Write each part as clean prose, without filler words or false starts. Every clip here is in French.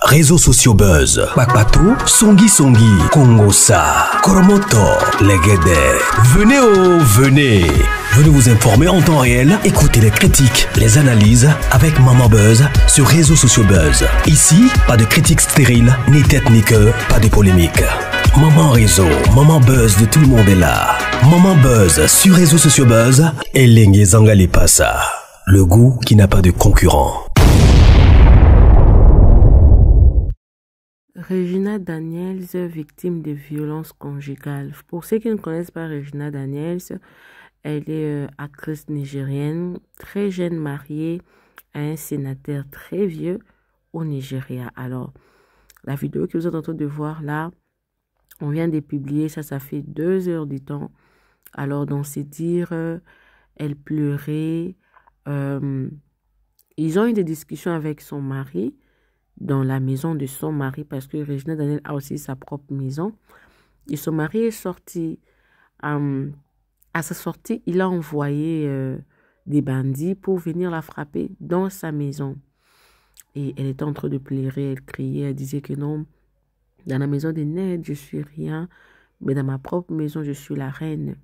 Réseaux sociaux buzz, Bakpato, Songi Songi, Kongosa, Koromoto, Legede. Venez vous informer en temps réel, écoutez les critiques, les analyses avec Maman Buzz sur Réseaux sociaux buzz. Ici, pas de critiques stériles, ni tête ni queue, pas de polémique. Maman Réseau, Maman Buzz de tout le monde est là. Maman Buzz sur Réseaux sociaux buzz, et Lengue Zangali Passa. Le goût qui n'a pas de concurrent. Regina Daniels, victime de violences conjugales. Pour ceux qui ne connaissent pas Regina Daniels, elle est actrice nigérienne, très jeune, mariée à un sénateur très vieux au Nigeria. Alors, la vidéo que vous êtes en train de voir là, on vient de publier, ça fait 2 heures du temps. Alors, dans ces dires, elle pleurait. Ils ont eu des discussions avec son mari, dans la maison de son mari, parce que Regina Daniels a aussi sa propre maison. Et son mari est sorti. À sa sortie, il a envoyé des bandits pour venir la frapper dans sa maison. Et elle était en train de pleurer, elle criait, elle disait que non, dans la maison des Ned, je suis rien, mais dans ma propre maison, je suis la reine.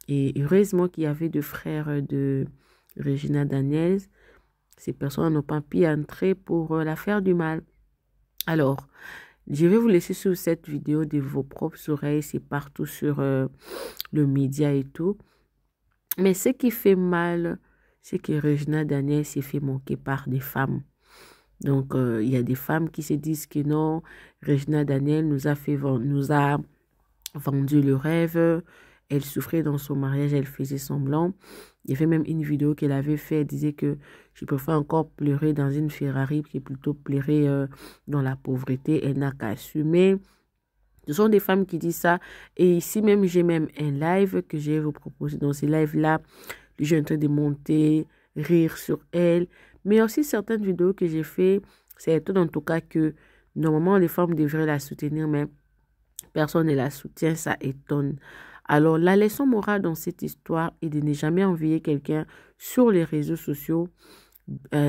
Et heureusement qu'il y avait 2 frères de Regina Daniels. Ces personnes n'ont pas pu entrer pour la faire du mal. Alors, je vais vous laisser sur cette vidéo de vos propres oreilles. C'est partout sur le média et tout. Mais ce qui fait mal, c'est que Regina Daniels s'est fait manquer par des femmes. Donc, il y a des femmes qui se disent que non, Regina Daniels nous a vendu le rêve. Elle souffrait dans son mariage, elle faisait semblant. Il y avait même une vidéo qu'elle avait fait, elle disait que je préfère encore pleurer dans une Ferrari que plutôt pleurer dans la pauvreté. Elle n'a qu'à assumer. Ce sont des femmes qui disent ça. Et ici même, j'ai même un live que je vais vous proposer. Dans ces lives-là, je suis en train de monter, rire sur elle. Mais aussi certaines vidéos que j'ai fait, c'est étonnant en tout cas que normalement les femmes devraient la soutenir, mais personne ne la soutient, ça étonne. Alors, la leçon morale dans cette histoire est de ne jamais envier quelqu'un sur les réseaux sociaux.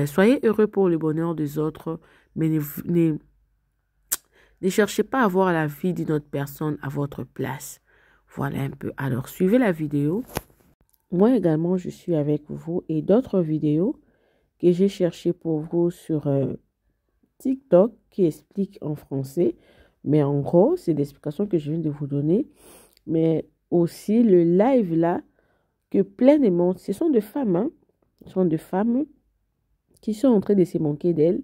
Soyez heureux pour le bonheur des autres, mais ne cherchez pas à avoir la vie d'une autre personne à votre place. Voilà un peu. Alors, suivez la vidéo. Moi également, je suis avec vous et d'autres vidéos que j'ai cherchées pour vous sur TikTok qui expliquent en français. Mais en gros, c'est l'explication que je viens de vous donner. Mais aussi le live là, que plein de monde, ce sont des femmes, hein, ce sont des femmes qui sont en train de se moquer d'elle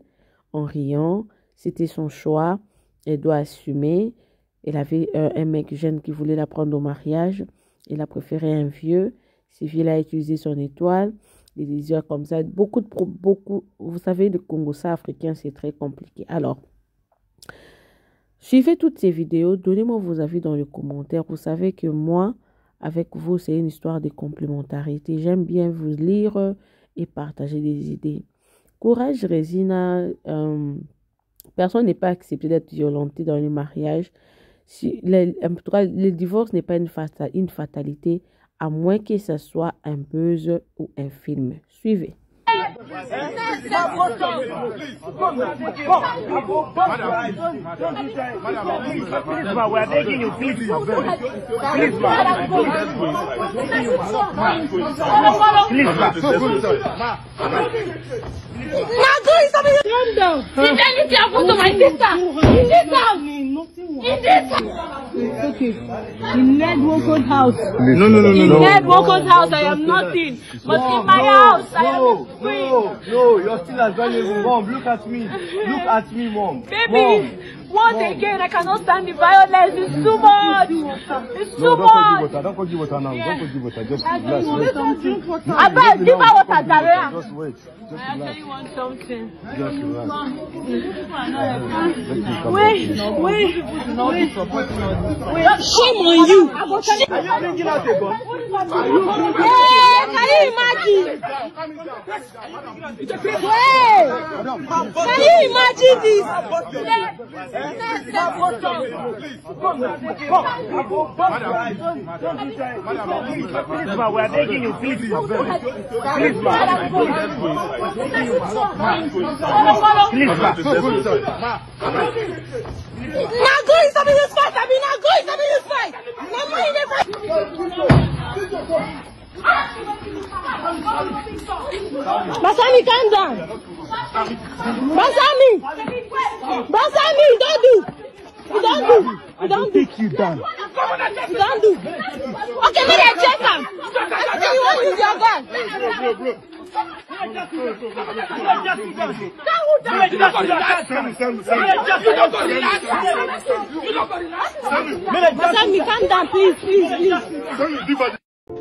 en riant. C'était son choix, elle doit assumer. Elle avait un mec jeune qui voulait la prendre au mariage, elle a préféré un vieux. Ce vieux a utilisé son étoile, des désirs comme ça. Beaucoup, vous savez, le Congo-ça africain, c'est très compliqué. Alors, suivez toutes ces vidéos, donnez-moi vos avis dans les commentaires. Vous savez que moi, avec vous, c'est une histoire de complémentarité. J'aime bien vous lire et partager des idées. Courage, Regina. Personne n'est pas accepté d'être violenté dans le mariage. En tout cas, le divorce n'est pas une fatalité, à moins que ce soit un buzz ou un film. Suivez. We're begging you, please. Now doing something. Calm down. Did anything happen to my sister? In this house. It's okay. In Ned Woko's house. No. In Ned Woko's house, I am nothing. But in my house, I am free. No, you're still as valuable. Mom, look at me. Look at me, Mom. Baby, once again, I cannot stand the violence. It's too much. It's too much. Don't go give water now. Don't go give water. Just relax. I bet give her water, Daria. Just wait. I actually want something. Just relax. Wait. Shame on you. Are you bringing out a gun? Can you imagine? Hey! Can you imagine this? We are taking you, please. Please, Nago is having this fight. I mean, Nago is having this fight. Mama in the fight. Basami, calm down. Basami, don't do. You don't do. You don't do. take you down. You don't do. Okay, maybe I check him. Anything you want to use your gun. Basami, calm down, please.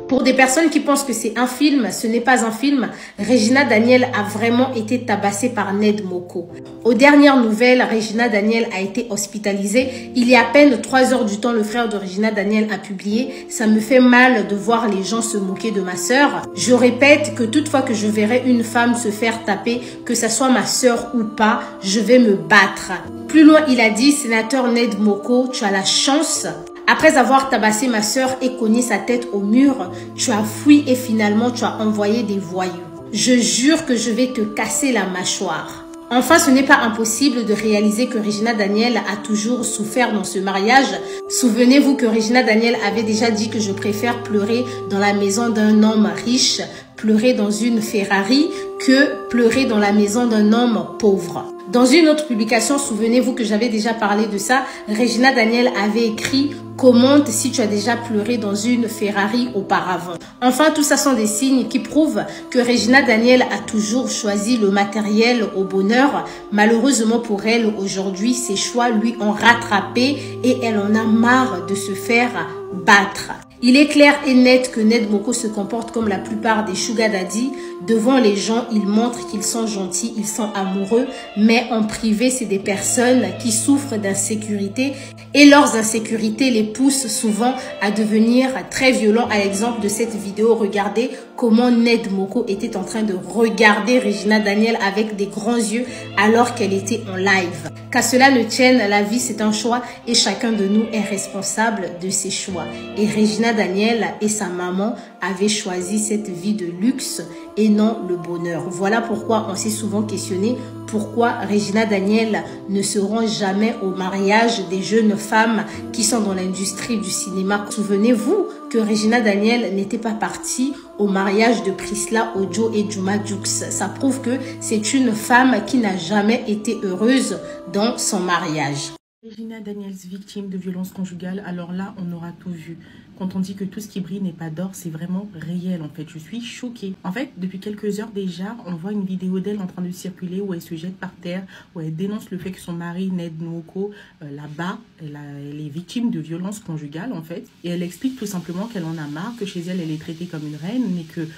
Pour des personnes qui pensent que c'est un film, ce n'est pas un film. Regina Daniel a vraiment été tabassée par Ned Moko. Aux dernières nouvelles, Regina Daniel a été hospitalisée. Il y a à peine 3 heures du temps, le frère de Regina Daniel a publié « Ça me fait mal de voir les gens se moquer de ma sœur. Je répète que toutefois que je verrai une femme se faire taper, que ça soit ma sœur ou pas, je vais me battre. » Plus loin, il a dit « Sénateur Ned Moko, tu as la chance. Après avoir tabassé ma sœur et cogné sa tête au mur, tu as fui et finalement tu as envoyé des voyous. Je jure que je vais te casser la mâchoire. » Enfin, ce n'est pas impossible de réaliser que Regina Daniel a toujours souffert dans ce mariage. Souvenez-vous que Regina Daniel avait déjà dit que je préfère pleurer dans la maison d'un homme riche, pleurer dans une Ferrari, que pleurer dans la maison d'un homme pauvre. Dans une autre publication, souvenez-vous que j'avais déjà parlé de ça, Regina Daniel avait écrit « Commente si tu as déjà pleuré dans une Ferrari auparavant ». Enfin, tout ça sont des signes qui prouvent que Regina Daniel a toujours choisi le matériel au bonheur. Malheureusement pour elle, aujourd'hui, ses choix lui ont rattrapé et elle en a marre de se faire battre. Il est clair et net que Ned Moko se comporte comme la plupart des sugar daddy. Devant les gens, ils montrent qu'ils sont gentils, ils sont amoureux, mais en privé, c'est des personnes qui souffrent d'insécurité et leurs insécurités les poussent souvent à devenir très violents. À l'exemple de cette vidéo, regardez comment Ned Moko était en train de regarder Regina Daniel avec des grands yeux alors qu'elle était en live. Qu'à cela ne tienne, la vie c'est un choix et chacun de nous est responsable de ses choix. Et Regina Daniel et sa maman avaient choisi cette vie de luxe et non le bonheur. Voilà pourquoi on s'est souvent questionné pourquoi Regina Daniel ne se rend jamais au mariage des jeunes femmes qui sont dans l'industrie du cinéma. Souvenez-vous que Regina Daniel n'était pas partie au mariage de Priscilla Ojo et Juma Jux. Ça prouve que c'est une femme qui n'a jamais été heureuse dans son mariage. Regina Daniels, victime de violences conjugales, alors là, on aura tout vu. Quand on dit que tout ce qui brille n'est pas d'or, c'est vraiment réel en fait. Je suis choquée. En fait, depuis quelques heures déjà, on voit une vidéo d'elle en train de circuler où elle se jette par terre, où elle dénonce le fait que son mari, Ned Moko, là-bas, elle est victime de violences conjugales en fait. Et elle explique tout simplement qu'elle en a marre, que chez elle, elle est traitée comme une reine, mais que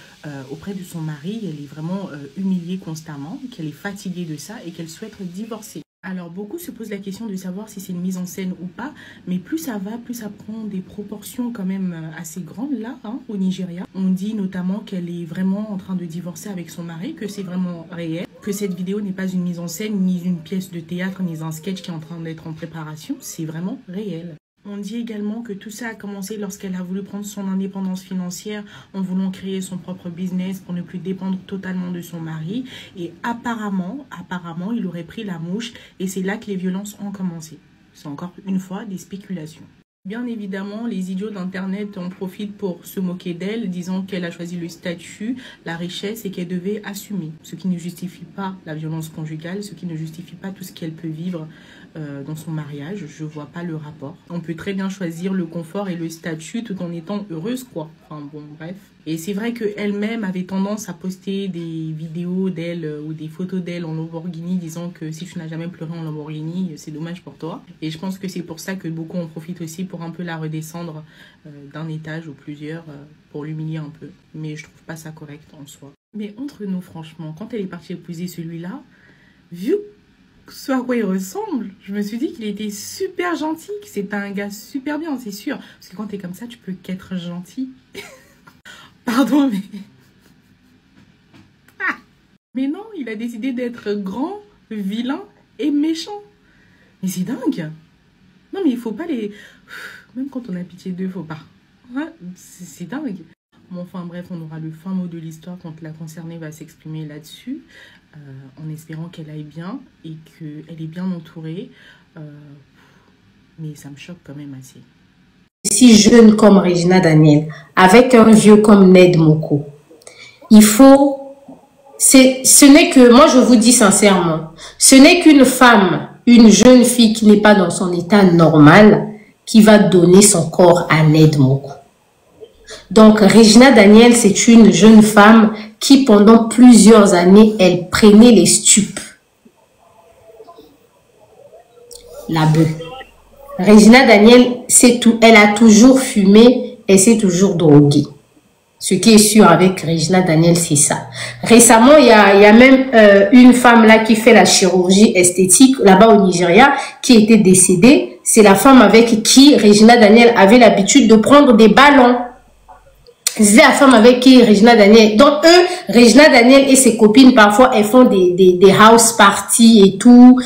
auprès de son mari, elle est vraiment humiliée constamment, qu'elle est fatiguée de ça et qu'elle souhaite divorcer. Alors, beaucoup se posent la question de savoir si c'est une mise en scène ou pas, mais plus ça va, plus ça prend des proportions quand même assez grandes là, hein, au Nigeria. On dit notamment qu'elle est vraiment en train de divorcer avec son mari, que c'est vraiment réel, que cette vidéo n'est pas une mise en scène, ni une pièce de théâtre, ni un sketch qui est en train d'être en préparation, c'est vraiment réel. On dit également que tout ça a commencé lorsqu'elle a voulu prendre son indépendance financière en voulant créer son propre business pour ne plus dépendre totalement de son mari. Et apparemment, il aurait pris la mouche et c'est là que les violences ont commencé. C'est encore une fois des spéculations. Bien évidemment, les idiots d'Internet en profitent pour se moquer d'elle, disant qu'elle a choisi le statut, la richesse et qu'elle devait assumer. Ce qui ne justifie pas la violence conjugale, ce qui ne justifie pas tout ce qu'elle peut vivre dans son mariage. Je vois pas le rapport. On peut très bien choisir le confort et le statut tout en étant heureuse, quoi. Enfin bon, bref. Et c'est vrai qu'elle-même avait tendance à poster des vidéos d'elle ou des photos d'elle en Lamborghini, disant que si tu n'as jamais pleuré en Lamborghini, c'est dommage pour toi. Et je pense que c'est pour ça que beaucoup en profitent aussi pour un peu la redescendre d'un étage ou plusieurs pour l'humilier un peu. Mais je trouve pas ça correct en soi. Mais entre nous, franchement, quand elle est partie épouser celui-là, vu ce à quoi il ressemble, je me suis dit qu'il était super gentil, que c'était un gars super bien, c'est sûr. Parce que quand t'es comme ça, tu peux qu'être gentil. Pardon, mais... Ah. Mais non, il a décidé d'être grand, vilain et méchant. Mais c'est dingue. Non, mais il faut pas les... Même quand on a pitié d'eux, faut pas. Ouais, c'est dingue. Bon, enfin bref, on aura le fin mot de l'histoire quand la concernée va s'exprimer là-dessus, en espérant qu'elle aille bien et qu'elle est bien entourée. Mais ça me choque quand même assez. Si jeune comme Regina Daniel, avec un vieux comme Ned Moko, il faut... Ce n'est que... Moi, je vous dis sincèrement, ce n'est qu'une femme, une jeune fille qui n'est pas dans son état normal, qui va donner son corps à Ned Moko. Donc, Regina Daniel, c'est une jeune femme qui, pendant plusieurs années, elle prenait les stupes. La bœuf. Regina Daniel, c'est tout. Elle a toujours fumé et s'est toujours droguée. Ce qui est sûr avec Regina Daniel, c'est ça. Récemment, il y a même une femme là qui fait la chirurgie esthétique là-bas au Nigeria qui était décédée. C'est la femme avec qui Regina Daniel avait l'habitude de prendre des ballons. C'est la femme avec qui Regina Daniel... Donc, Regina Daniel et ses copines, parfois, elles font des house parties et tout.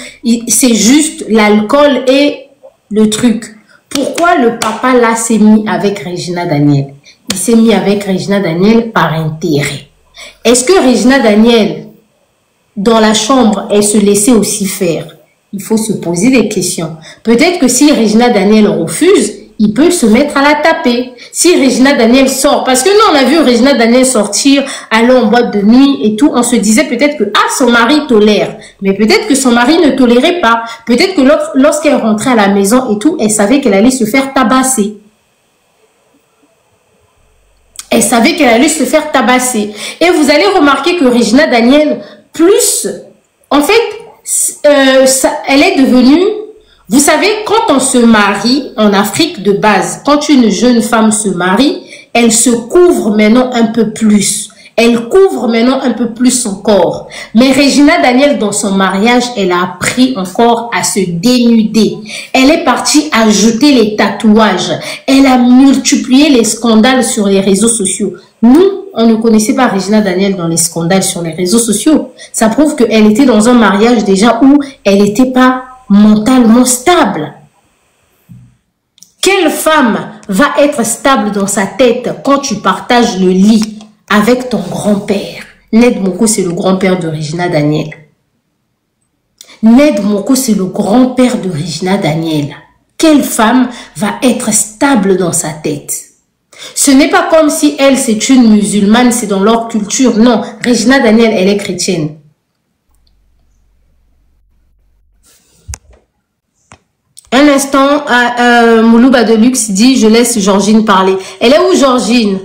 C'est juste l'alcool et le truc. Pourquoi le papa, là, s'est mis avec Regina Daniel? Il s'est mis avec Regina Daniel par intérêt. Est-ce que Regina Daniel, dans la chambre, elle se laissait aussi faire? Il faut se poser des questions. Peut-être que si Regina Daniel refuse, il peut se mettre à la taper. Si Regina Daniel sort, parce que nous on a vu Regina Daniel sortir, aller en boîte de nuit et tout, on se disait peut-être que son mari tolère, mais peut-être que son mari ne tolérait pas. Peut-être que lorsqu'elle rentrait à la maison et tout, elle savait qu'elle allait se faire tabasser. Elle savait qu'elle allait se faire tabasser. Et vous allez remarquer que Regina Daniel, plus, en fait, elle est devenue... Vous savez, quand on se marie en Afrique de base, quand une jeune femme se marie, elle se couvre maintenant un peu plus. Elle couvre maintenant un peu plus son corps. Mais Regina Daniel, dans son mariage, elle a appris encore à se dénuder. Elle est partie ajouter les tatouages. Elle a multiplié les scandales sur les réseaux sociaux. Nous, on ne connaissait pas Regina Daniel dans les scandales sur les réseaux sociaux. Ça prouve qu'elle était dans un mariage déjà où elle n'était pas mentalement stable. Quelle femme va être stable dans sa tête quand tu partages le lit avec ton grand-père? Ned Moko, c'est le grand-père de Regina Daniel. Ned Moko, c'est le grand-père de Regina Daniel. Quelle femme va être stable dans sa tête? Ce n'est pas comme si elle, c'est une musulmane, c'est dans leur culture. Non, Regina Daniel, elle est chrétienne. Un instant, Moulouba de Luxe dit, je laisse Georgine parler. Elle est où, Georgine?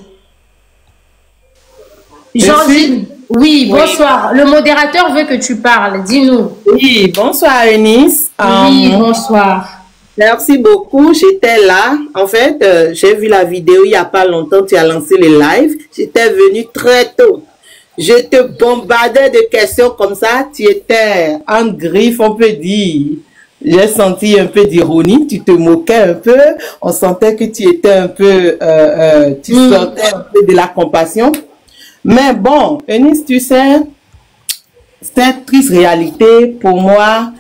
Georgine, oui, bonsoir. Oui. Le modérateur veut que tu parles, dis-nous. Oui, bonsoir Eunice. Oui, bonsoir. Merci beaucoup, j'étais là. En fait, j'ai vu la vidéo il n'y a pas longtemps, tu as lancé le live. J'étais venue très tôt. Je te bombardais de questions comme ça, tu étais en griffe, on peut dire. J'ai senti un peu d'ironie, tu te moquais un peu, on sentait que tu étais un peu, tu sortais un peu de la compassion. Mais bon, Eunice, tu sais, cette triste réalité, pour moi,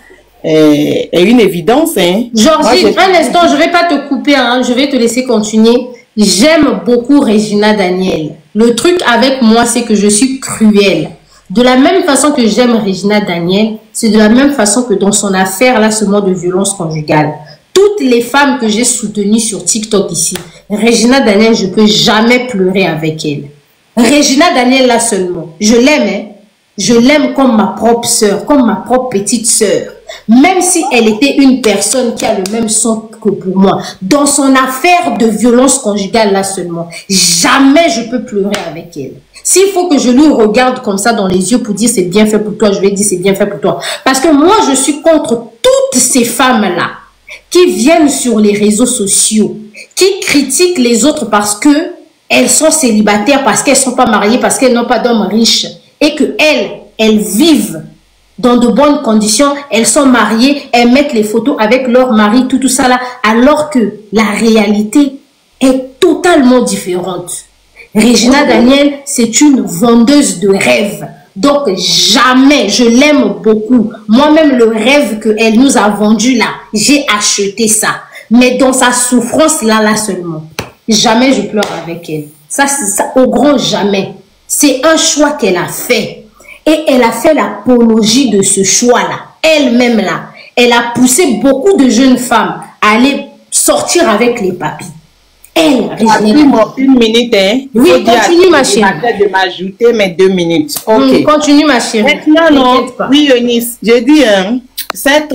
est une évidence. Hein. Georgine, un instant, je ne vais pas te couper, hein, je vais te laisser continuer. J'aime beaucoup Regina Daniel. Le truc avec moi, c'est que je suis cruelle. De la même façon que j'aime Regina Daniel, c'est de la même façon que dans son affaire, là, ce mot de violence conjugale. Toutes les femmes que j'ai soutenues sur TikTok ici, Regina Daniel, je ne peux jamais pleurer avec elle. Regina Daniel, là seulement, je l'aime, hein. Je l'aime comme ma propre sœur, comme ma propre petite sœur. Même si elle était une personne qui a le même sang que pour moi. Dans son affaire de violence conjugale, là seulement, jamais je peux pleurer avec elle. S'il faut que je lui regarde comme ça dans les yeux pour dire c'est bien fait pour toi, je vais dire c'est bien fait pour toi. Parce que moi, je suis contre toutes ces femmes-là qui viennent sur les réseaux sociaux, qui critiquent les autres parce que elles sont célibataires, parce qu'elles ne sont pas mariées, parce qu'elles n'ont pas d'hommes riches. Et qu'elles vivent dans de bonnes conditions, elles sont mariées, elles mettent les photos avec leur mari, tout ça là, alors que la réalité est totalement différente. Regina Daniel, c'est une vendeuse de rêves. Donc, jamais, je l'aime beaucoup. Moi-même, le rêve qu'elle nous a vendu là, j'ai acheté ça. Mais dans sa souffrance là seulement. Jamais je pleure avec elle. Ça, au grand jamais. C'est un choix qu'elle a fait. Et elle a fait l'apologie de ce choix-là. Elle-même là. Elle a poussé beaucoup de jeunes femmes à aller sortir avec les papis. Elle, une minute, hein. Oui, continue ma chérie. De m'ajouter mes 2 minutes. Ok. Continue ma chérie. Maintenant, non. Oui, Eunice, j'ai dit, hein, cette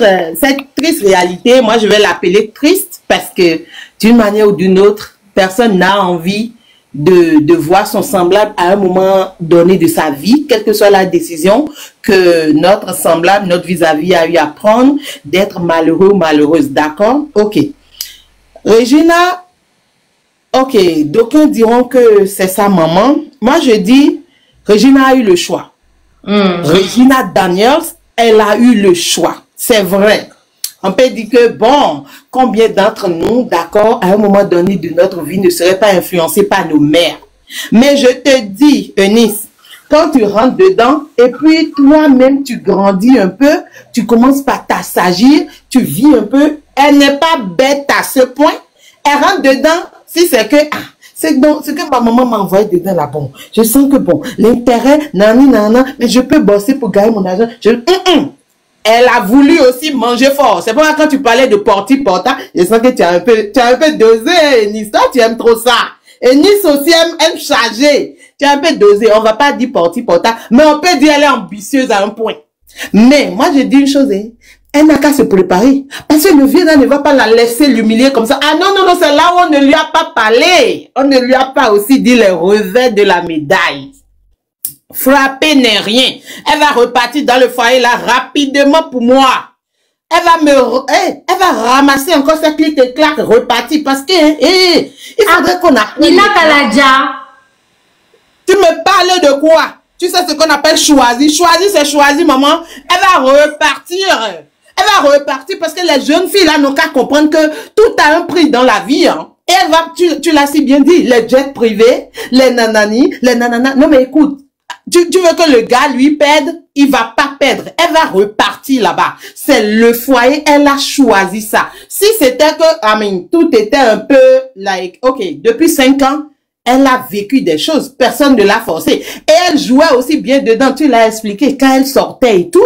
triste réalité, moi je vais l'appeler triste parce que d'une manière ou d'une autre, personne n'a envie de voir son semblable à un moment donné de sa vie, quelle que soit la décision que notre semblable, notre vis-à-vis a eu à prendre, d'être malheureux ou malheureuse. D'accord? Ok. Regina, ok, d'aucuns diront que c'est sa maman. Moi, je dis, Regina a eu le choix. Regina Daniels, elle a eu le choix. C'est vrai. On peut dire que, bon, combien d'entre nous, d'accord, à un moment donné de notre vie, ne seraient pas influencés par nos mères. Mais je te dis, Eunice, quand tu rentres dedans, et puis toi-même, tu grandis un peu, tu commences par t'assagir, tu vis un peu, elle n'est pas bête à ce point. Elle rentre dedans, si c'est que, c'est que ma maman m'a envoyé dedans là, bon, je sens que bon, l'intérêt, nana, mais je peux bosser pour gagner mon argent. Elle a voulu aussi manger fort. C'est pourquoi quand tu parlais de porta, je sens que tu as un peu dosé, Eunice. Toi, tu aimes trop ça. Eunice aussi aime charger. Tu as un peu dosé. On va pas dire porta, mais on peut dire elle est ambitieuse à un point. Mais moi, je dis une chose, hein. Elle n'a qu'à se préparer. Parce que le vieux là ne va pas la laisser l'humilier comme ça. Ah non, c'est là où on ne lui a pas parlé. On ne lui a pas aussi dit les revers de la médaille. Frapper n'est rien. Elle va repartir dans le foyer là rapidement pour moi. Elle va ramasser encore sa clique et claque, repartir parce que il faudrait qu'on apprenne. Nina Kaladja. Tu me parles de quoi? Tu sais ce qu'on appelle choisir. Choisir, c'est choisir, maman. Elle va repartir. Elle va repartir parce que les jeunes filles là n'ont qu'à comprendre que tout a un prix dans la vie. Hein. Et elle va, tu l'as si bien dit, les jets privés, les nanani, les nanana. Non mais écoute. Tu veux que le gars lui perde, il va pas perdre. Elle va repartir là-bas. C'est le foyer, elle a choisi ça. Si c'était que, tout était un peu, like, ok, depuis 5 ans, elle a vécu des choses. Personne ne l'a forcé. Et elle jouait aussi bien dedans. Tu l'as expliqué. Quand elle sortait et tout,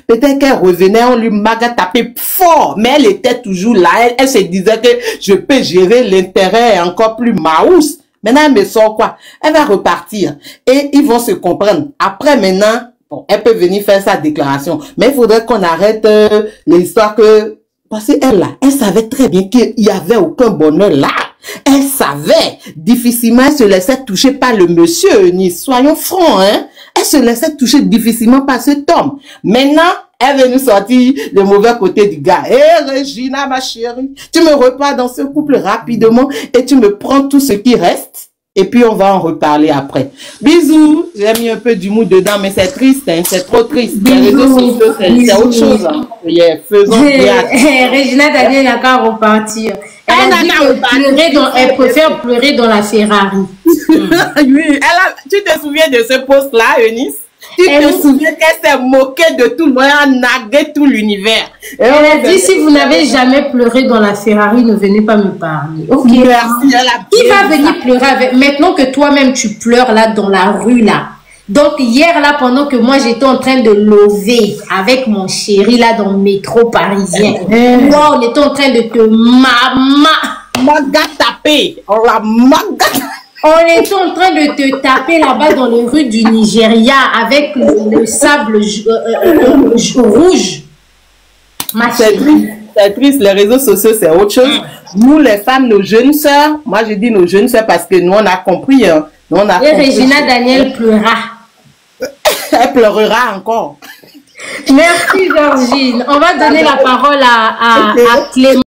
peut-être qu'elle revenait, on lui maga tapé fort. Mais elle était toujours là. Elle se disait que je peux gérer l'intérêt encore plus maousse. Maintenant, elle me sort quoi? Elle va repartir. Et ils vont se comprendre. Après, maintenant, bon, elle peut venir faire sa déclaration. Mais il faudrait qu'on arrête l'histoire que... Parce qu'elle, là, elle savait très bien qu'il n'y avait aucun bonheur là. Elle savait. Difficilement, elle se laissait toucher par le monsieur. Soyons francs, hein. Elle se laissait toucher difficilement par cet homme. Maintenant, elle veut nous sortir le mauvais côté du gars. Regina, ma chérie, tu me repars dans ce couple rapidement et tu me prends tout ce qui reste. Et puis, on va en reparler après. Bisous. J'ai mis un peu d'humour dedans, mais c'est triste, hein. C'est trop triste. Les réseaux sociaux, c'est autre chose. Hein. Yeah, faisons bien. Regina Daniel n'a qu'à repartir. Elle préfère pleurer dans la Ferrari. Oui, tu te souviens de ce post-là, Eunice? Tu te souviens qu'elle s'est moquée de tout le monde, elle a nagué tout l'univers. Elle a dit, si vous n'avez jamais pleuré dans la Ferrari, ne venez pas me parler. Ok. Merci. Qui va venir pleurer avec... Maintenant que toi-même, tu pleures là dans la rue là. Donc, hier là, pendant que moi, j'étais en train de lever avec mon chéri là dans le métro parisien. Moi, on était en train de te maga taper. On l'a maga. On était en train de te taper là-bas dans les rues du Nigeria avec le sable rouge. C'est triste, les réseaux sociaux, c'est autre chose. Nous, les femmes, nos jeunes sœurs, moi je dis nos jeunes sœurs parce que nous, on a compris. Hein. Nous, on a compris. Regina Daniel pleura. Elle pleurera encore. Merci, Georgine. On va donner la parole à Clément.